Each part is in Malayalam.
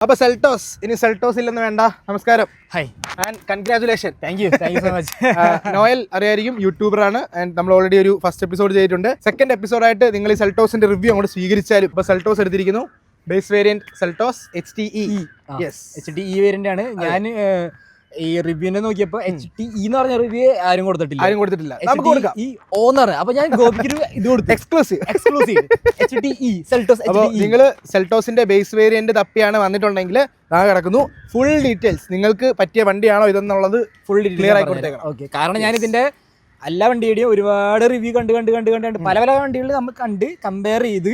അപ്പോൾ സെൽട്ടോസ് ഇനി സെൽട്ടോസ് ഇല്ലെന്ന് വേണ്ട. നമസ്കാരം. Hi and congratulation. Thank you so much. Noel അറിയായിരിക്കും, യൂട്യൂബറാണ്. ആൻഡ് നമ്മൾ ഓൾറെഡി ഒരു ഫസ്റ്റ് എപ്പിസോഡ് ചെയ്തിട്ടുണ്ട്. സെക്കൻഡ് എപ്പിസോഡായിട്ട് നിങ്ങൾ ഈ സെൽട്ടോസിന്റെ റിവ്യൂ അങ്ങോട്ട് സ്വീകരിച്ചാലും. ഇപ്പോൾ സെൽട്ടോസ് എടുത്തിരിക്കുന്നു, base variant Seltos HTE. Yes, HTE variant ആണ്. ഞാൻ ഈ റിവ്യൂവിനെ നോക്കിയപ്പോൾ HTE എന്ന് പറഞ്ഞ റിവ്യൂ ആരും കൊടുത്തിട്ടില്ല. നമുക്ക് കൊടുക്കാം. ഈ ഓണർ അപ്പൊ ഞാൻ ഗോപിക്ക് ഇത് കൊടുത്തു, എക്സ്ക്ലൂസീവ് HTE സെൽട്ടോസ്. അപ്പോൾ നിങ്ങൾ സെൽട്ടോസിന്റെ ബേസ് വേരിയന്റ് തപ്പിയാണ് വന്നിട്ടുണ്ടെങ്കിൽ നാളെ കിടക്കുന്നു ഫുൾ ഡീറ്റെയിൽസ്. നിങ്ങൾക്ക് പറ്റിയ വണ്ടിയാണോ ഇതെന്നുള്ളത് ഫുൾ ക്ലിയർ ആയി കൊടുത്തേക്കാം. ഓക്കെ, കാരണം ഞാൻ ഇതിന്റെ എല്ലാ വണ്ടിയുടെയും ഒരുപാട് റിവ്യൂ കണ്ട് പല വണ്ടികൾ നമ്മൾ കണ്ട് കമ്പയർ ചെയ്ത്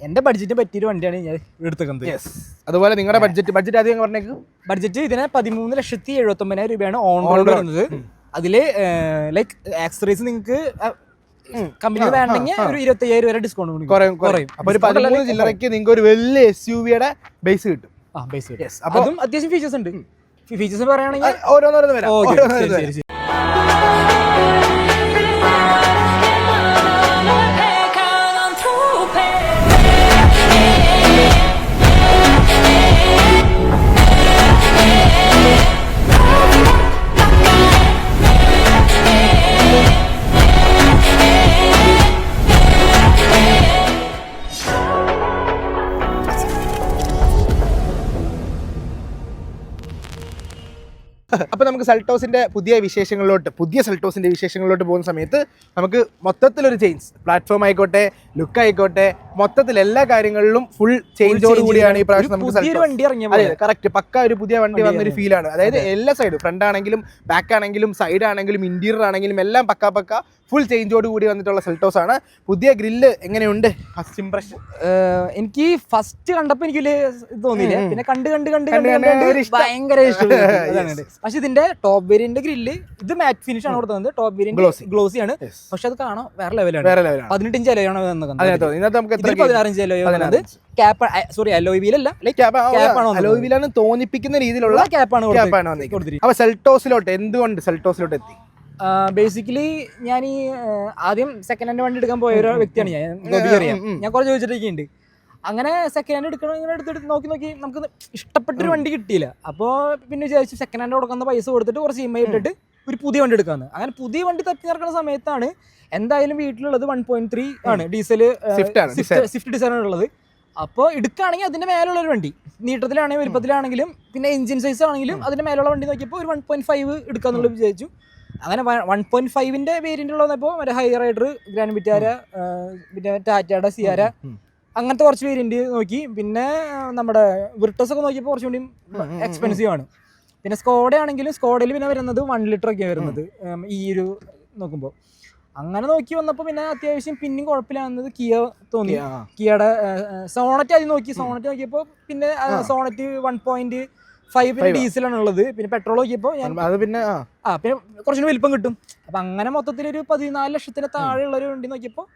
എന്റെ ബഡ്ജറ്റ് പറ്റിയൊരു വണ്ടിയാണ് ഞാൻ എടുത്തേക്കുന്നത്. അതുപോലെ നിങ്ങളുടെ ബഡ്ജറ്റ് ആദ്യം പറഞ്ഞേക്കും. ബഡ്ജറ്റ് ഇതിന് 13,79,000 രൂപയാണ് ഓൺ റോഡ് വരുന്നത്. അതില് ലൈക്ക് ആക്സറീസ് നിങ്ങൾക്ക് കമ്പനി വേണമെങ്കിൽ ഒരു 25,000 വരെ ഡിസ്കൗണ്ട് കുറയും. അപ്പൊ ഒരു 13 ചില്ലറയ്ക്ക് നിങ്ങൾക്ക് ഒരു വലിയ SUV-യുടെ ബേസ് കിട്ടും. അതും അത്യാവശ്യം ഫീച്ചേഴ്സ് ഉണ്ട്. ഫീച്ചേഴ്സ് പറയുകയാണെങ്കിൽ ഓരോന്നോരോന്ന് വരാം. അപ്പോൾ നമുക്ക് സെൽട്ടോസിന്റെ പുതിയ സെൽട്ടോസിന്റെ വിശേഷങ്ങളിലോട്ട് പോകുന്ന സമയത്ത് നമുക്ക് മൊത്തത്തിലൊരു ചേഞ്ച്, പ്ലാറ്റ്ഫോം ആയിക്കോട്ടെ, ലുക്ക് ആയിക്കോട്ടെ, മൊത്തത്തിൽ എല്ലാ കാര്യങ്ങളിലും ഫുൾ ചേഞ്ചോട് കൂടിയാണ് ഈ പ്രാവശ്യം നമുക്ക്. അതെ, കറക്റ്റ്, പക്ക ഒരു പുതിയ വണ്ടി വന്നൊരു ഫീലാണ്. അതായത് എല്ലാ സൈഡും, ഫ്രണ്ട് ആണെങ്കിലും ബാക്ക് ആണെങ്കിലും സൈഡ് ആണെങ്കിലും ഇന്റീരിയർ ആണെങ്കിലും എല്ലാം പക്ക ഫുൾ ചേഞ്ചോട് കൂടി വന്നിട്ടുള്ള സെൽട്ടോസ് ആണ്. പുതിയ ഗ്രില്ല് എങ്ങനെയുണ്ട്? ഫസ്റ്റ് ഇംപ്രഷൻ എനിക്ക് ഫസ്റ്റ് കണ്ടപ്പോ എനിക്ക് തോന്നിയില്ല, പിന്നെ കണ്ട് ഭയങ്കര ഇഷ്ടമാണ്. പക്ഷെ ഇതിന്റെ ടോപ്പ് വേരിയന്റ് ഗ്രില്ല് ഇത് മാറ്റ് ഫിനിഷ് ആണ് കൊടുത്തത്. ടോപ്പ് വേരിയന്റ് ഗ്ലോസി ആണ്, പക്ഷെ അത് കാണാൻ വേറെ ലെവലാണ്. 18 ഇഞ്ച് അലോയാണ് അലോയിലാണ് തോന്നിപ്പിക്കുന്ന രീതിയിലുള്ള ക്യാപ്പാണ്. അപ്പൊ സെൽട്ടോസിലോട്ട് എന്തുകൊണ്ട് സെൽട്ടോസിലോട്ട് എത്തി? ബേസിക്കലി ഞാൻ ഈ ആദ്യം സെക്കൻഡ് ഹാൻഡ് വണ്ടി എടുക്കാൻ പോയ ഒരു വ്യക്തിയാണ് ഞാൻ കുറച്ച് ചോദിച്ചിട്ടൊക്കെയുണ്ട്. അങ്ങനെ സെക്കൻഡ് ഹാൻഡ് എടുക്കണം, ഇങ്ങനെ എടുത്തിട്ട് നോക്കി നമുക്ക് ഇഷ്ടപ്പെട്ടൊരു വണ്ടി കിട്ടിയില്ല. അപ്പോൾ പിന്നെ വിചാരിച്ചു സെക്കൻഡ് ഹാൻഡ് കൊടുക്കുന്ന പൈസ കൊടുത്തിട്ട് കുറച്ച് EMI ഇട്ടിട്ട് ഒരു പുതിയ വണ്ടി എടുക്കാമെന്ന്. അങ്ങനെ പുതിയ വണ്ടി തപ്പി നടക്കുന്ന സമയത്താണ് എന്തായാലും വീട്ടിലുള്ളത് 1.3 ആണ്, ഡീസൽ സ്വിഫ്റ്റ് ഡിസൈർ ഉള്ളത്. അപ്പോൾ എടുക്കുകയാണെങ്കിൽ അതിൻ്റെ മേലുള്ളൊരു വണ്ടി, നീട്ടത്തിലാണെങ്കിലും വലുപ്പത്തിലാണെങ്കിലും പിന്നെ എഞ്ചിൻ സൈസ് ആണെങ്കിലും അതിൻ്റെ മേലുള്ള വണ്ടി നോക്കിയപ്പോൾ ഒരു 1.5 എടുക്കാമെന്നുള്ളത് വിചാരിച്ചു. അങ്ങനെ 1.5ന്റെ വേരിയന്റ് ഉള്ളപ്പോൾ മറ്റേ ഹൈ റൈഡർ, ഗ്രാൻഡ് വിറ്റാര, പിന്നെ ടാറ്റയുടെ സിയാര, അങ്ങനത്തെ കുറച്ച് വേരിയന്റ് നോക്കി. പിന്നെ നമ്മുടെ വിർട്ടസ് ഒക്കെ നോക്കിയപ്പോൾ കുറച്ചും കൂടി എക്സ്പെൻസീവ് ആണ്. പിന്നെ സ്കോഡ ആണെങ്കിലും സ്കോഡയിൽ പിന്നെ വരുന്നത് 1 ലിറ്റർ ഒക്കെ വരുന്നത് ഈ ഒരു നോക്കുമ്പോൾ. അങ്ങനെ നോക്കി വന്നപ്പോൾ പിന്നെ അത്യാവശ്യം പിന്നെയും കുഴപ്പമില്ലാന്നത് കിയ തോന്നി. കിയയുടെ സോണറ്റ് ആദ്യം നോക്കി. സോണറ്റ് നോക്കിയപ്പോൾ പിന്നെ സോണറ്റ് 1.5 പിന്നെ ഡീസലാണ് ഉള്ളത്. പിന്നെ പെട്രോൾ നോക്കിയപ്പോൾ പിന്നെ കുറച്ചുകൂടി വലിപ്പം കിട്ടും. അപ്പൊ അങ്ങനെ മൊത്തത്തിലൊരു 14 ലക്ഷത്തിന് താഴെയുള്ള ഒരു വണ്ടി നോക്കിയപ്പോൾ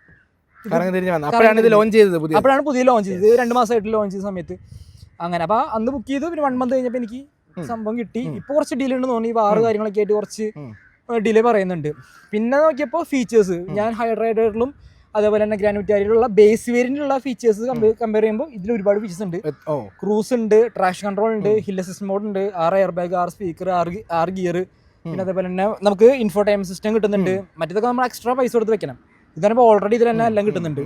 അപ്പോഴാണ് പുതിയ ലോഞ്ച് ചെയ്തത്. 2 മാസമായിട്ട് ലോഞ്ച് ചെയ്ത സമയത്ത് അങ്ങനെ. അപ്പൊ അന്ന് ബുക്ക് ചെയ്തു. പിന്നെ 1 മന്ത് കഴിഞ്ഞപ്പോൾ എനിക്ക് സംഭവം കിട്ടി. ഇപ്പൊ കുറച്ച് ഡിലേ ഉണ്ട് തോന്നി, വാറ് കാര്യങ്ങളൊക്കെ ആയിട്ട് കുറച്ച് ഡിലേ പറയുന്നുണ്ട്. പിന്നെ നോക്കിയപ്പോൾ ഫീച്ചേഴ്സ് ഞാൻ ഹൈ റൈഡറിലും അതേപോലെ തന്നെ ഗ്രാൻഡ് വിറ്റാരയിലുള്ള ബേസ് വേരിയന്റിലുള്ള ഫീച്ചേഴ്സ് കമ്പയർ ചെയ്യുമ്പോൾ ഇതിൽ ഒരുപാട് ഫീച്ചേഴ്സ് ഉണ്ട്. ക്രൂസ് ഉണ്ട്, ട്രാക്ഷൻ കൺട്രോൾ ഉണ്ട്, ഹിൽ അസിസ്റ്റ് മോഡ് ഉണ്ട്, 6 എയർ ബാഗ്, 6 സ്പീക്കർ, 6 ഗിയർ. പിന്നെ അതേപോലെ തന്നെ നമുക്ക് ഇൻഫോടൈൻമെന്റ് സിസ്റ്റം കിട്ടുന്നുണ്ട്. മറ്റേതൊക്കെ നമ്മൾ എക്സ്ട്രാ പൈസ കൊടുത്ത് വെക്കണം. ഇതാണിപ്പോൾ ഓൾറെഡി ഇതിൽ തന്നെ എല്ലാം കിട്ടുന്നുണ്ട്.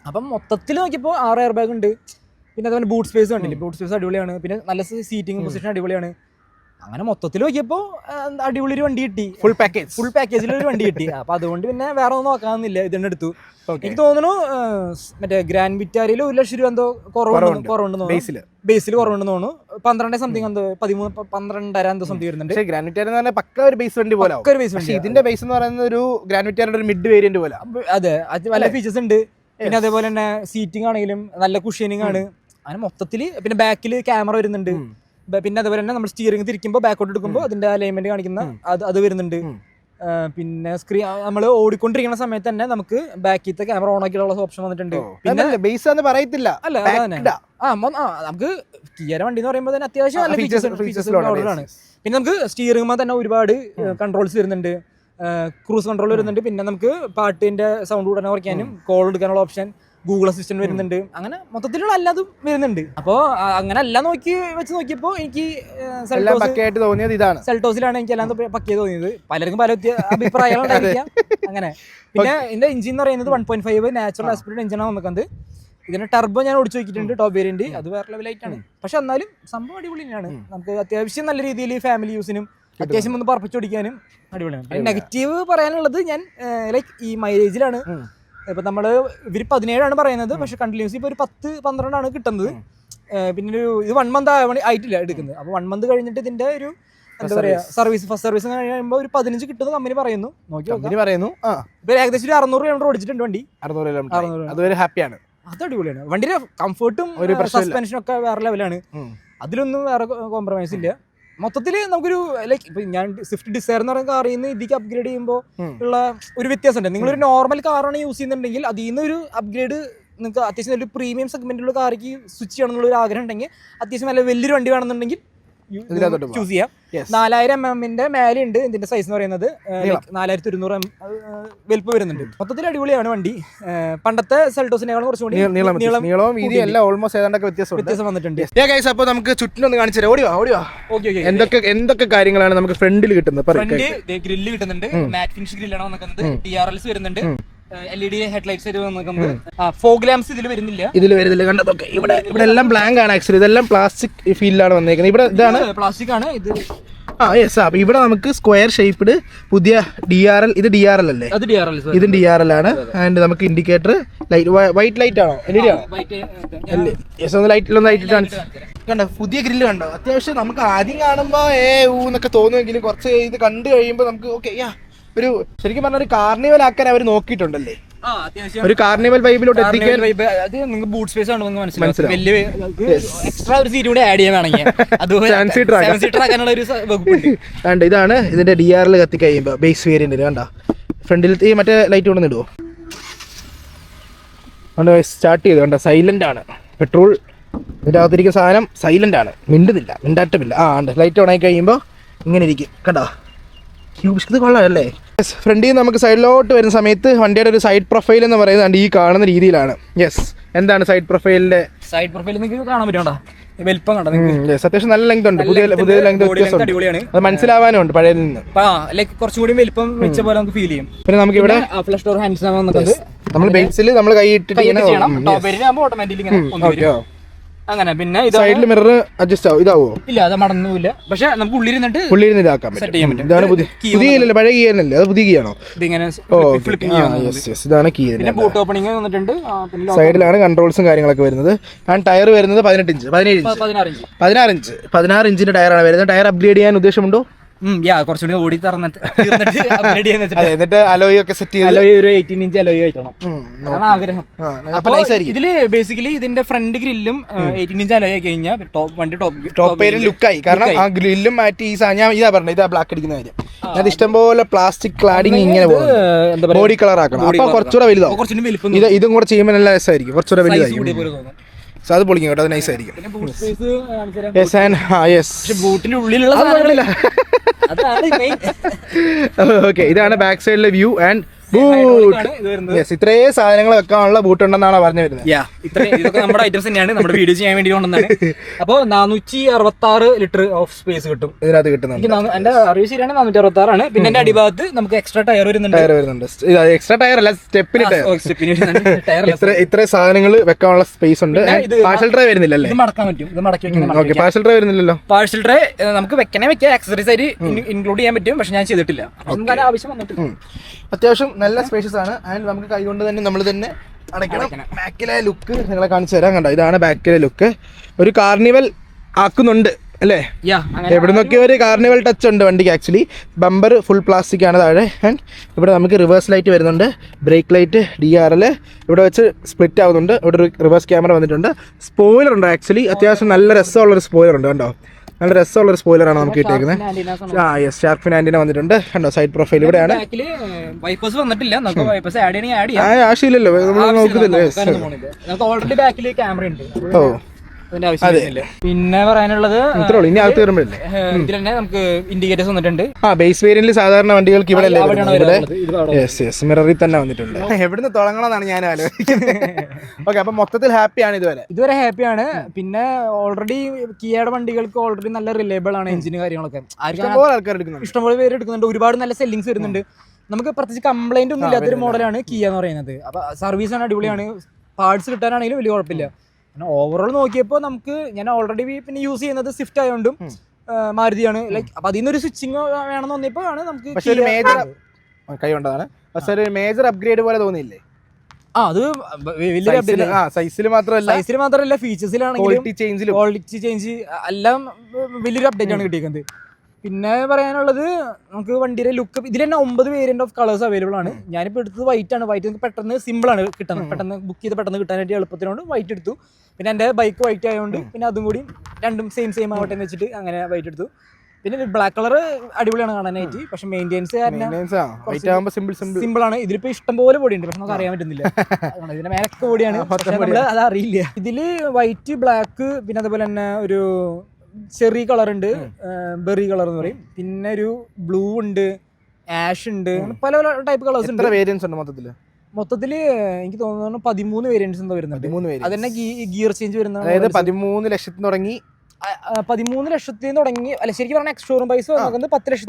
അപ്പം മൊത്തത്തിൽ നോക്കിയപ്പോൾ 6 എയർ ബാഗ് ഉണ്ട്. പിന്നെ അതേപോലെ ബൂട്ട് സ്പേസ് കണ്ടില്ലേ, ബൂട്ട് സ്പേസ് അടിപൊളിയാണ്. പിന്നെ നല്ല സീറ്റിംഗ് പൊസിഷൻ അടിപൊളിയാണ്. അങ്ങനെ മൊത്തത്തിൽ നോക്കിയപ്പോൾ അടിപൊളി ഒരു വണ്ടി കിട്ടി, ഫുൾ പാക്കേജിലൊരു വണ്ടി കിട്ടി. അപ്പൊ അതുകൊണ്ട് പിന്നെ വേറെ ഒന്നും നോക്കാന്നില്ല, ഇതന്നെ എടുത്തു. എനിക്ക് തോന്നുന്നു മറ്റേ ഗ്രാൻഡ് വിറ്റാരയിൽ 1 ലക്ഷം രൂപ എന്തോ കുറവുണ്ടെന്ന് ബേസിൽ കുറവുണ്ടെന്ന് തോന്നുന്നു. 12 സംതിങ് എന്തോ 12.5 എന്തോ സംതിങ് വരുന്നുണ്ട്. ഗ്രാൻഡ് വിറ്റാര പക്ക ഒരു ബേസ് വണ്ടി പോലെ. ഇതിന്റെ ബേസ് എന്ന് പറയുന്നത് ഒരു ഗ്രാൻഡ് വിറ്റാരയുടെ ഒരു മിഡ് വേരിയന്റ് പോലെ. അതെ, അത് നല്ല ഫീച്ചേഴ്സ് ഉണ്ട്. പിന്നെ അതേപോലെ തന്നെ സീറ്റിംഗ് ആണെങ്കിലും നല്ല കുഷ്യനിങ് ആണ്. അങ്ങനെ മൊത്തത്തിൽ പിന്നെ ബാക്കിൽ ക്യാമറ വരുന്നുണ്ട്. പിന്നെ അതുപോലെ തന്നെ നമ്മൾ സ്റ്റിയറിംഗ് തിരിക്കുമ്പോൾ ബാക്കോട്ട് എടുക്കുമ്പോൾ അതിന്റെ അലൈൻമെന്റ് കാണിക്കുന്ന അത് വരുന്നുണ്ട്. പിന്നെ സ്ക്രീൻ നമ്മൾ ഓടിക്കൊണ്ടിരിക്കുന്ന സമയത്ത് തന്നെ നമുക്ക് ബാക്കിലത്തെ ക്യാമറ ഓൺ ആക്കിയുള്ള ഓപ്ഷൻ വന്നിട്ടുണ്ട്. പിന്നെ ബേസ് എന്ന് പറയത്തില്ല, അല്ല നമുക്ക് കിയയുടെ വണ്ടി എന്ന് പറയുമ്പോൾ തന്നെ അത്യാവശ്യം നല്ല ഫീച്ചേഴ്സ് ആണ്. പിന്നെ നമുക്ക് സ്റ്റിയറിംഗ് തന്നെ ഒരുപാട് കൺട്രോൾസ് വരുന്നുണ്ട്. ക്രൂസ് കൺട്രോൾ വരുന്നുണ്ട്. പിന്നെ നമുക്ക് പാട്ടിന്റെ സൗണ്ട് കൂടെ കുറയ്ക്കാനും കോൾ എടുക്കാനുള്ള ഓപ്ഷൻ, ഗൂഗിൾ അസിസ്റ്റന്റ് വരുന്നുണ്ട്, അങ്ങനെ മൊത്തത്തിലുള്ള എല്ലാതും വരുന്നുണ്ട്. അപ്പോൾ അങ്ങനെ എല്ലാം വെച്ച് നോക്കിയപ്പോൾ എനിക്ക് തോന്നിയത് ഇതാണ്, സെൽട്ടോസിലാണ് എനിക്ക് എല്ലാം പക്കിയത് തോന്നിയത്. പലർക്കും പല അഭിപ്രായങ്ങളുണ്ടായിരിക്കാം. അങ്ങനെ പിന്നെ ഇതിന്റെ എഞ്ചിൻ എന്ന് പറയുന്നത് 1.5 നാച്ചുറൽ ആസ്പിറേറ്റഡ് എഞ്ചിനാണ് വന്നിരിക്കുന്നത്. ഇതിന്റെ ടർബോ ഞാൻ ഓടിച്ചു നോക്കിയിട്ടുണ്ട്, ടോപ്പ് വേരിയന്റ്, അത് വേറെ ലെവലായിട്ടാണ്. പക്ഷെ എന്നാലും സംഭവം അടിപൊളി തന്നെയാണ്. നമുക്ക് അത്യാവശ്യം നല്ല രീതിയിൽ ഫാമിലി യൂസിനും അത്യാവശ്യം ഒന്ന് പറപ്പിച്ച് ഓടിക്കാനും അടിപൊളിയാണ്. നെഗറ്റീവ് പറയാനുള്ളത് ഞാൻ ലൈക്ക് ഈ മൈലേജിലാണ്. ഇപ്പൊ നമ്മള് ഇവര് 17 പറയുന്നത്, പക്ഷെ കണ്ടിന്യൂസ് ഇപ്പൊ ഒരു 10-12 കിട്ടുന്നത്. പിന്നെ ഇത് 1 മന്ത് ആയിട്ടില്ല എടുക്കുന്നത്. അപ്പൊ 1 മന്ത് കഴിഞ്ഞിട്ട് ഇതിന്റെ ഒരു എന്താ പറയാ ഫസ്റ്റ് സർവീസ് കഴിയുമ്പോൾ ഒരു 15 കിട്ടുന്ന കമ്പനി പറയുന്നു. ഇപ്പൊ ഏകദേശം ഒരു 600 കിലോമീറ്റർ ഓടിച്ചിട്ടുണ്ട് വണ്ടി. 600 ഹാപ്പിയാണ്. അത് അടിപൊളിയാണ്. വണ്ടിയുടെ കംഫർട്ടും സസ്പെൻഷനും ഒക്കെ വേറെ ലെവലാണ്. അതിലൊന്നും വേറെ കോംപ്രമൈസ് ഇല്ല. മൊത്തത്തിൽ നമുക്കൊരു ലൈക്ക് ഇപ്പൊ ഞാൻ സ്വിഫ്റ്റ് ഡിസയർ എന്ന് പറയുന്ന കാറിൽ നിന്ന് ഇതിലേക്ക് അപ്ഗ്രേഡ് ചെയ്യുമ്പോൾ ഉള്ള ഒരു വ്യത്യാസമുണ്ട്. നിങ്ങളൊരു നോർമൽ കാറാണ് യൂസ് ചെയ്യുന്നുണ്ടെങ്കിൽ അതിൽ നിന്ന് ഒരു അപ്ഗ്രേഡ് നിങ്ങൾക്ക് അത്യാവശ്യം ഒരു പ്രീമിയം സെഗ്മെന്റിലുള്ള കാറിക്ക് സ്വിച്ച് ചെയ്യണം എന്നുള്ള ഒരു ആഗ്രഹം ഉണ്ടെങ്കിൽ, അത്യാവശ്യം നല്ല വലിയൊരു വണ്ടി വേണമെന്നുണ്ടെങ്കിൽ ചൂസ് ചെയ്യാം. 4000 mm മേലെയുണ്ട് ഇതിന്റെ സൈസ് എന്ന് പറയുന്നത്. 4200 വലുപ്പം വരുന്നുണ്ട്. മൊത്തത്തിൽ അടിപൊളിയാണ് വണ്ടി. പണ്ടത്തെ സെൽട്ടോസിനേക്കാളും കുറച്ചുകൂടി വ്യത്യാസം വന്നിട്ടുണ്ട്. അപ്പോൾ നമുക്ക് ചുറ്റിനൊന്ന് കാണിച്ചു തരാം. ഓടിവാ. എന്തൊക്കെ കാര്യങ്ങളാണ് നമുക്ക് ഫ്രണ്ടിൽ കിട്ടുന്നത്? ഗ്രില്ല് കിട്ടുന്നുണ്ട്, മാറ്റ് ഫിനിഷ് ഗ്രില്ലാണ് വന്നിരിക്കുന്നത്. TRLs വരുന്നുണ്ട്, LED ഹെഡ്ലൈറ്റ്സ് വന്നിരിക്കുന്നത്. ഫോഗ് ലാംപ്സ് ഇതിൽ വരുന്നില്ല. കണ്ടതൊക്കെ ഇവിടെ എല്ലാം ബ്ലാങ്ക് ആണ്. ആക്ച്വലി ഇതെല്ലാം പ്ലാസ്റ്റിക് ഫീൽഡിലാണ് വന്നേക്കുന്നത്. ഇവിടെ ഇതാണ് പ്ലാസ്റ്റിക് ആണ് ഇത്. അപ്പൊ ഇവിടെ നമുക്ക് സ്ക്വയർ ഷേപ്പ്ഡ് പുതിയ DRL, ഇത് DRL അല്ലേ? ഇത് DRL ആണ്. ആൻഡ് നമുക്ക് ഇൻഡിക്കേറ്റർ വൈറ്റ് ലൈറ്റ് ആണോ LED ആണോ? കണ്ടോ പുതിയ ഗ്രില്ല് കണ്ടോ? അത്യാവശ്യം നമുക്ക് ആദ്യം കാണുമ്പോ എന്നൊക്കെ തോന്നുമെങ്കിലും കുറച്ച് ഇത് കണ്ടു കഴിയുമ്പോൾ നമുക്ക് ഓക്കെ ഒരു ശരിക്കും പറഞ്ഞ ഒരു കാർണിവൽ ആക്കാൻ അവർ നോക്കിയിട്ടുണ്ടല്ലേ. ഒരു കാർണിവൽ വൈബിലോട്ട് എത്തിക്കാൻ. ബൂട്ട് സ്പേസ് ആണ് മനസ്സിലാവും. എക്സ്ട്രാ ഒരു സീറ്റ് കൂടെ ആഡ് ചെയ്യാൻ വേണമെങ്കിൽ ഇതാണ് ഇതിന്റെ DRL കത്തി കഴിയുമ്പോ ബേസ് വേരിയന്റ്. കണ്ട ഫ്രണ്ടിൽ ഈ മറ്റേ ലൈറ്റ് കൊണ്ടു ഇടുവോ? സ്റ്റാർട്ട് ചെയ്തു. കണ്ട സൈലന്റ് ആണ്. പെട്രോൾ ഇതിന്റെ അകത്തിരിക്കുന്ന സാധനം സൈലന്റ് ആണ്, മിണ്ടാട്ടമില്ല. ലൈറ്റ് ഓൺ ആയി കഴിയുമ്പോ ഇങ്ങനെ ഇരിക്കും. കണ്ടോ ഇത് കൊള്ളാമല്ലേ? ഫ്രണ്ടിൽ നിന്ന് നമുക്ക് സൈഡിലോട്ട് വരുന്ന സമയത്ത് വണ്ടിയുടെ ഒരു സൈഡ് പ്രൊഫൈൽ എന്ന് പറയുന്നത് ഈ കാണുന്ന രീതിയിലാണ്. എന്താണ് സൈഡ് പ്രൊഫൈൽ നിങ്ങൾക്ക് കാണാൻ പറ്റുമോ? വലിപ്പം കണ്ടോ? അത്യാവശ്യം നല്ല ലെങ്ത് ഉണ്ട്. പുതിയ ലെങ്ത് അത് മനസ്സിലാവാനും ഉണ്ട് പഴയ നിന്ന്. കുറച്ചുകൂടി വലിപ്പം വെച്ച പോലെ നമുക്ക് ഫീൽ ചെയ്യും. പിന്നെ നമുക്ക് ഇവിടെ ഫ്ലഷ് ഡോർ ഹാൻഡ്സ് നമ്മൾ ബേസിൽ നമ്മൾ കൈ ഇട്ടിട്ട് ഓട്ടോമാറ്റിക് അങ്ങനെ. പിന്നെ സൈഡിൽ മിറർ അഡ്ജസ്റ്റ് ആവും. ഇതാവോ? ഇല്ല, അത് മടങ്ങൂല. പക്ഷെ നമുക്ക് ഉള്ളിരുന്നിട്ട് ഇതാക്കാൻ പറ്റും. ഇതാണ് പുതിയ കീ, പഴയ കീ അല്ലേ? അത് പുതിയ കീ ആണോ? ഇതാണ് കീ. ബൂട്ട് ഓപ്പണിംഗ് വന്നിട്ടുണ്ട്. സൈഡിലാണ് കൺട്രോൾസും കാര്യങ്ങളൊക്കെ വരുന്നത്. ആൻഡ് ടയർ വരുന്നത് 16 ഇഞ്ചിന്റെ ടയറാണ് വരുന്നത്. ടയർ അപ്ഗ്രേഡ് ചെയ്യാൻ ഉദ്ദേശമുണ്ടോ? കുറച്ചുകൂടി ഓടി എന്നിട്ട് അലോയ് ഒക്കെ സെറ്റ് ചെയ്ത് 18 ഇഞ്ച് അലോയ് വെക്കണം ആഗ്രഹം. ഇതില് ബേസിക്കലി ഇതിന്റെ ഫ്രണ്ട് ഗ്രില്ലും 18 ഇഞ്ച് അലോയ് കഴിഞ്ഞാൽ വണ്ടി ടോപ്പ് ലുക്കായി. കാരണം ആ ഗ്രില്ലും മാറ്റി ഈ ഞാൻ ഇതാ പറഞ്ഞത്, ഇതാ ബ്ലാക്ക് അടിക്കുന്ന കാര്യം. അത് ഇഷ്ടംപോലെ പ്ലാസ്റ്റിക് ക്ലാഡിങ് ഇങ്ങനെ പോകും. ബോഡി കളർ ആക്കണം. അപ്പൊ കുറച്ചുകൂടെ വലുതാവും. ഇതും കൂടെ ചെയ്യുമ്പോൾ നല്ല രസമായിരിക്കും, കുറച്ചുകൂടെ വലുതായിരിക്കും. അത് പൊളിക്കും കേട്ടോ, അത് നൈസ് ആയിരിക്കും. ബൂട്ടിന്റെ ഉള്ളിലുള്ള ഓക്കെ, ഇതാണ് ബാക്ക് സൈഡിലെ വ്യൂ ആൻഡ് ഇത്രയും സാധനങ്ങൾ വെക്കാനുള്ള ബൂട്ട് ഉണ്ടെന്നാണ് പറഞ്ഞു വരുന്നത്. ഇതൊക്കെ നമ്മുടെ ഐറ്റംസ് തന്നെയാണ്, നമ്മുടെ വീഡിയോ ചെയ്യാൻ വേണ്ടി കൊണ്ടുവന്നാണ്. അപ്പോൾ 466 ലിറ്റർ ഓഫ് സ്പേസ് കിട്ടും ഇതിനകത്ത് കിട്ടുന്നുണ്ട്. എന്റെ അറിവ് ശരിയാണ്, 466 ആണ്. പിന്നെ എന്റെ അടിഭാഗത്ത് നമുക്ക് എക്സ്ട്രാ ടയർ വരുന്നുണ്ട്. എക്സ്ട്രാ ടയർ അല്ല, സ്റ്റെപ്പിന് ഇത്ര സാധനങ്ങൾ വെക്കാനുള്ള സ്പേസ് ഉണ്ട്. പാർസൽ ട്രേ വരുന്നില്ലല്ലേ? ഇത് മടക്കാൻ പറ്റും. ഇത് മടക്കി വെക്കാൻ. പാർസൽ ട്രേ വരുന്നില്ലല്ലോ. പാർസൽ ട്രേ നമുക്ക് വെക്കാം, ആക്സസറീസ് ആയിട്ട് ഇൻക്ലൂഡ് ചെയ്യാൻ പറ്റും. പക്ഷെ ഞാൻ ചെയ്തിട്ടില്ല, ആവശ്യം വന്നിട്ടില്ല. അത്യാവശ്യം നല്ല സ്പേഷ്യസ് ആണ്. ആൻഡ് നമുക്ക് കൈകൊണ്ട് തന്നെ നമ്മൾ തന്നെ അടയ്ക്കണം. ബാക്കിലെ ലുക്ക് നിങ്ങളെ കാണിച്ചു തരാം. കണ്ടോ, ഇതാണ് ബാക്കിലെ ലുക്ക്. ഒരു കാർണിവൽ ആക്കുന്നുണ്ട് അല്ലേ? എവിടുന്നൊക്കെ ഒരു കാർണിവൽ ടച്ച് ഉണ്ട് വണ്ടിക്ക്. ആക്ച്വലി ബമ്പർ ഫുൾ പ്ലാസ്റ്റിക് ആണ് താഴെ. ആൻഡ് ഇവിടെ നമുക്ക് റിവേഴ്സ് ലൈറ്റ് വരുന്നുണ്ട്, ബ്രേക്ക് ലൈറ്റ്, DRL ഇവിടെ വെച്ച് സ്പ്ലിറ്റ് ആവുന്നുണ്ട്. ഇവിടെ ഒരു റിവേഴ്സ് ക്യാമറ വന്നിട്ടുണ്ട്. സ്പോയിലർ ഉണ്ട്. ആക്ച്വലി അത്യാവശ്യം നല്ല രസമുള്ളൊരു സ്പോയിലർ ഉണ്ട്. കണ്ടോ, നല്ല രസമുള്ളൊരു സ്പോയിലറാണ് നമുക്ക് കിട്ടിയേക്കുന്നത്. ഷാർക്ക് ഫിൻ ആന്റിന വന്നിട്ടുണ്ട്. കണ്ടോ, സൈഡ് പ്രൊഫൈൽ ഇവിടെയാണ്. വൈപ്പേഴ്സ് വന്നിട്ടില്ല, നമുക്ക് വൈപ്പേഴ്സ് ആഡ് ചെയ്യണമെങ്കിൽ ആവശ്യമില്ലല്ലോ, നമ്മൾ നോക്കുന്നില്ല. ഓൾറെഡി ബാക്കിൽ ക്യാമറ ഉണ്ട്. ഓ അതിന്റെ ആവശ്യമില്ല. പിന്നെ പറയാനുള്ളത് ഇത്രേ ഉള്ളൂ. ഇനി അകത്ത് കയറുമ്പോഴല്ലേ ഇതിൽ തന്നെ നമുക്ക് ഇൻഡിക്കേറ്റേഴ്സ് വന്നിട്ടുണ്ട്. ബേസ് വേരിയന്റിൽ സാധാരണ വണ്ടികൾക്ക് ഇവിടെ വരുന്നത്. മിററിൽ തന്നെ വന്നിട്ടുണ്ട്. എവിടുന്ന് തുടങ്ങണമെന്നാണ് ഞാൻ ആലോചിക്കുന്നത്. ഓക്കെ, അപ്പൊ മൊത്തത്തിൽ ഹാപ്പിയാണ് ഇതുവരെ ഹാപ്പിയാണ്. പിന്നെ ഓൾറെഡി കിയയുടെ വണ്ടികൾക്ക് ഓൾറെഡി നല്ല റിലയബിൾ ആണ് എഞ്ചിന് കാര്യങ്ങളൊക്കെ. ആൾക്കാർ എടുക്കുന്നുണ്ട്, ഇഷ്ടംപോലെ പേര് എടുക്കുന്നുണ്ട്. ഒരുപാട് നല്ല സെല്ലിങ്സ് വരുന്നുണ്ട്. നമുക്ക് പ്രത്യേകിച്ച് കംപ്ലൈന്റ് ഒന്നും ഇല്ലാത്തൊരു മോഡലാണ് കിയ എന്ന് പറയുന്നത്. അപ്പൊ സർവീസ് ആണ് അടിപൊളിയാണ്. പാർട്സ് കിട്ടാനാണെങ്കിലും വലിയ കുഴപ്പമില്ല. പിന്നെ ഓവറോൾ നോക്കിയപ്പോൾ നമുക്ക് ഞാൻ ഓൾറെഡി പിന്നെ യൂസ് ചെയ്യുന്നത് സ്വിഫ്റ്റ് ആയതുകൊണ്ടും മാരുതിയാണ്. ലൈക്ക് അപ്പൊ അതിൽ നിന്നൊരു സ്വിച്ചിങ് വേണമെന്ന് തോന്നിയപ്പോൾ ആണ് നമുക്ക് ഒരു മേജർ അപ്ഗ്രേഡ് പോലെ തോന്നിയില്ലേ? അത് വലിയൊരു അപ്ഡേറ്റ്. സൈസിൽ മാത്രമല്ല ഫീച്ചേഴ്സിലാണെങ്കിലും ക്വാളിറ്റി ചേഞ്ച് എല്ലാം വലിയൊരു അപ്ഡേറ്റ് ആണ് കിട്ടിയിരിക്കുന്നത്. പിന്നെ പറയാനുള്ളത് നമുക്ക് വണ്ടിയുടെ ലുക്ക് ഇതിൽ തന്നെ 9 വേരിയന്റ് ഓഫ് കളേഴ്സ് അവൈലബിൾ ആണ്. ഞാനിപ്പോൾ എടുത്തത് വൈറ്റ് ആണ്. വൈറ്റ് പെട്ടെന്ന് സിമ്പിൾ ആണ് കിട്ടുന്നത്, പെട്ടെന്ന് ബുക്ക് ചെയ്ത് പെട്ടെന്ന് കിട്ടാനായിട്ട് എളുപ്പത്തിനോട് വൈറ്റ് എടുത്തു. പിന്നെ എൻ്റെ ബൈക്ക് വൈറ്റ് ആയതുകൊണ്ട് പിന്നെ അതും കൂടി രണ്ടും സെയിം ആവട്ടെ എന്ന് വെച്ചിട്ട് അങ്ങനെ വൈറ്റ് എടുത്തു. പിന്നെ ബ്ലാക്ക് കളർ അടിപൊളിയാണ് കാണാനായിട്ട്. പക്ഷെ മെയിൻ്റെനൻസ് സിമ്പിൾ ആണ്. ഇതിലിപ്പോ ഇഷ്ടംപോലെ പൊടിയുണ്ട്, പക്ഷെ നമുക്ക് അറിയാൻ പറ്റുന്നില്ല. ഇതിന്റെ മേലൊക്കെ പൊടിയാണ്, നമ്മള് അത് അറിയില്ല. ഇതില് വൈറ്റ്, ബ്ലാക്ക്, പിന്നെ അതുപോലെ തന്നെ ഒരു ചെറി കളർ ഉണ്ട്, ബെറി കളർ എന്ന് പറയും. പിന്നെ ഒരു ബ്ലൂ ഉണ്ട്, ആഷ് ഉണ്ട്, പല പല ടൈപ്പ് കളേഴ്സ് ഉണ്ട്. വേരിയൻസ് ഉണ്ട് മൊത്തത്തില് എനിക്ക് തോന്നുന്നു 13 വേരിയൻസ് എന്താ വരുന്നുണ്ട്. അതന്നെ ഗിയർ ചേഞ്ച് വരുന്ന 13 ലക്ഷത്തിന് തുടങ്ങി 13 ലക്ഷത്തിൽ തുടങ്ങി. അല്ല, ശരിക്കും പറഞ്ഞാൽ ex showroom price 10,00,000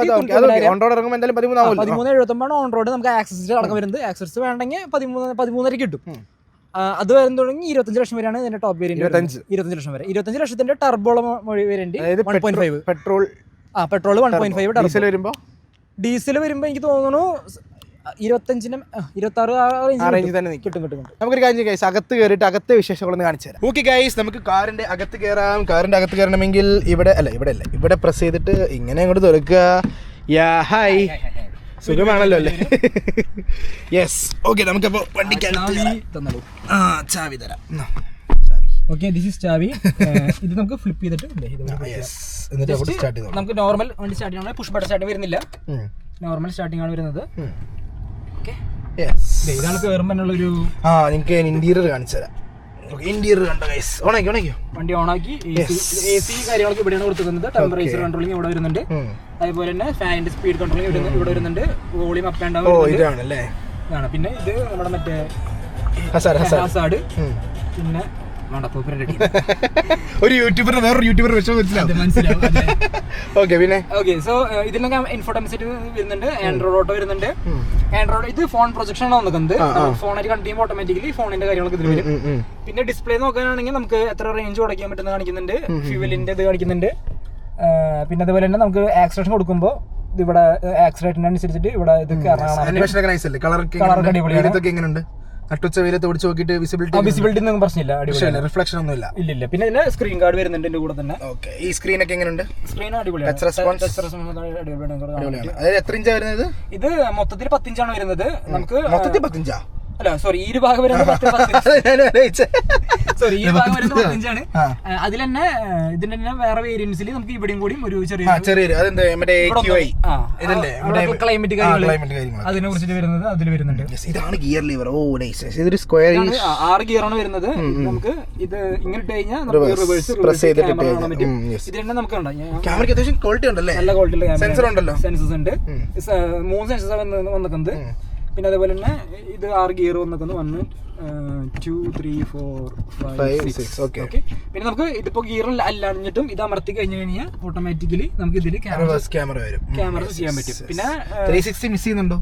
13,79 on road നമുക്ക് ആക്സസ് അടക്കം വരുന്നത്. ആക്സസ് വേണമെങ്കിൽ 13.5 കിട്ടും. അത് വരുന്ന തുടങ്ങി 25 ലക്ഷം വരെയാണ് ഇതിന്റെ ടോപ്പ് വേരിയന്റ്. 25 ലക്ഷം വരെ. 25 ലക്ഷത്തിന്റെ ടർബോ വേരിയന്റ് 1.5 പെട്രോൾ 1.5. ഡീസൽ വരുമ്പോ എനിക്ക് തോന്നുന്നു 25 26 തന്നെ കിട്ടും. നമുക്കൊരു കാര്യം ഗൈസ്, അകത്ത് കയറിയിട്ട് അകത്തെ വിശേഷങ്ങളൊന്ന് കാണിച്ചു തരാം. ഓക്കെ ഗൈസ്, നമുക്ക് കാറിന്റെ അകത്ത് കയറാം. കാറിന്റെ അകത്ത് കയറണമെങ്കിൽ ഇവിടെ പ്രസ് ചെയ്തിട്ട് ഇങ്ങനെ അങ്ങോട്ട് തുറക്കുക. ഹായ്, സുഖമാണല്ലോ അല്ലേ? യെസ്. ഓക്കെ, നമുക്കപ്പോ വണ്ടിക്ക് ചാവി തരാം. ഓക്കെ, ദിസ് ഈസ് ചാവി. ഇത് നമുക്ക് ഫ്ലിപ്പ് ചെയ്തിട്ട് നമുക്ക് നോർമൽ വണ്ടി സ്റ്റാർട്ട് ചെയ്യണം. പുഷ് ബട്ടൺ സ്റ്റാർട്ട് വരുന്നില്ല, നോർമൽ സ്റ്റാർട്ടിംഗ് ആണ് വരുന്നത്. ഇതാണ് കയറുമ്പോൾ ഒരു നിങ്ങൾക്ക് ഇന്റീരിയർ കാണിച്ചു തരാം. ഇന്റീരിയർ കണ്ടോ ഗൈസ്? ഓണാക്കിയോ? വണ്ടി ഓണാക്കി. AC കാര്യങ്ങളൊക്കെ ഇവിടെയാണ് കൊടുക്കുന്നത്. ടെമ്പറേച്ചർ കൺട്രോളിംഗ് ഇവിടെ വരുന്നുണ്ട്. അതേപോലെ തന്നെ ഫാനിന്റെ സ്പീഡ് കൺട്രോളിംഗ് ഇവിടെ വരുന്നുണ്ട്. വോളിയം അപ്പ് ആൻഡ് ഡൗൺ ഇതാണല്ലേ. പിന്നെ ഇത് നമ്മുടെ മറ്റേ ഹസാർഡ്. പിന്നെ ഒരു യൂട്യൂബർ വേറൊരു യൂട്യൂബർ മനസ്സിലാവും. ഓക്കെ, പിന്നെ സോ ഇതിനൊക്കെ ഇൻഫോർട്ടൈൻമെന്റ് സെറ്റ് വരുന്നുണ്ട്. ആൻഡ്രോയിഡ് ഓട്ടോ വരുന്നുണ്ട്. ആൻഡ്രോയിഡ് ഇത് ഫോൺ പ്രൊജക്ഷൻ ആണ് വന്നിരിക്കുന്നത്. ഫോണായിട്ട് കണക്ട് ചെയ്യുമ്പോൾ ഓട്ടോമാറ്റിക്കലി ഫോണിന്റെ കാര്യങ്ങളൊക്കെ ഇതിൽ വരും. പിന്നെ ഡിസ്പ്ലേ നോക്കാനാണെങ്കിൽ നമുക്ക് എത്ര റേഞ്ച് കൊടുക്കാൻ പറ്റുന്ന കാണിക്കുന്നുണ്ട്. ഫ്യൂവലിന്റെ ഇത് കാണിക്കുന്നുണ്ട്. പിന്നെ അതുപോലെ തന്നെ നമുക്ക് ആക്സിലേഷൻ കൊടുക്കുമ്പോൾ ഇവിടെ ആക്സിലേറ്ററിന് അനുസരിച്ചിട്ട് ഇവിടെ ഇത് കളർ അടിപൊളിയാണ്. നട്ടുച്ച വെയിലത്ത് ഓടിച്ച് നോക്കിയിട്ട് വിസിബിലിറ്റി ഒന്നും പ്രശ്നമില്ല, റിഫ്ലക്ഷൻ ഒന്നും ഇല്ല. പിന്നെ ഇതിന് സ്ക്രീൻ ഗാർഡ് വരുന്നുണ്ട് ഇതിന്റെ കൂടെ തന്നെ. ഈ സ്ക്രീൻ ഒക്കെ എങ്ങനെയുണ്ട്? സ്ക്രീൻ അടിപൊളിയാണ്. എത്ര ഇഞ്ചാ വരുന്നത്? ഇത് മൊത്തത്തിൽ 10 ഇഞ്ചാണ് വരുന്നത്. നമുക്ക് മൊത്തത്തിൽ 10 ഇഞ്ചാ? അല്ല, സോറി, ഈ ഒരു ഭാഗം വരുന്നത് 10 ഇഞ്ചാണ്. അതിൽ തന്നെ ഇതിന്റെ തന്നെ വേറെ വേരിയൻസിൽ നമുക്ക് ഇവിടെയും കൂടി ഒരു ക്ലൈമറ്റ് കാര്യങ്ങൾ അതിനെ കുറിച്ചിട്ട് വരുന്നത് അതിൽ വരുന്നുണ്ട്. ഇതാണ് ഗിയർ ലിവർ. ഇതൊരു സ്ക്വയർ 6 ഗിയറാണ് വരുന്നത്. നമുക്ക് ഇത് ഇങ്ങനെ ഇട്ട് കഴിഞ്ഞാൽ നമുക്ക് റിവേഴ്സ് ഇത് തന്നെ നമുക്ക് ക്യാമറയ്ക്ക് അത്യാവശ്യം ക്വാളിറ്റി ഉണ്ടല്ലേ? നല്ല ക്വാളിറ്റി സെൻസർ ഉണ്ടല്ലോ. സെൻസസ് ഉണ്ട്. 3 സെൻസസ് വന്നിട്ടുണ്ട്. പിന്നെ അതേപോലെ തന്നെ ഇത് 6 ഗിയർ വന്നിട്ടുണ്ട്. 1 2 3 4 5 6. ഓക്കെ. പിന്നെ നമുക്ക് ഇതിപ്പോ ഗിയർ അല്ലാഞ്ഞിട്ടും ഇത് അമർത്തി കഴിഞ്ഞു കഴിഞ്ഞാൽ ഓട്ടോമാറ്റിക്കലി നമുക്ക് ഇതിൽ ക്യാമറ ചെയ്യാൻ പറ്റും. പിന്നെ 360 മിസ് ചെയ്യുന്നുണ്ടോ?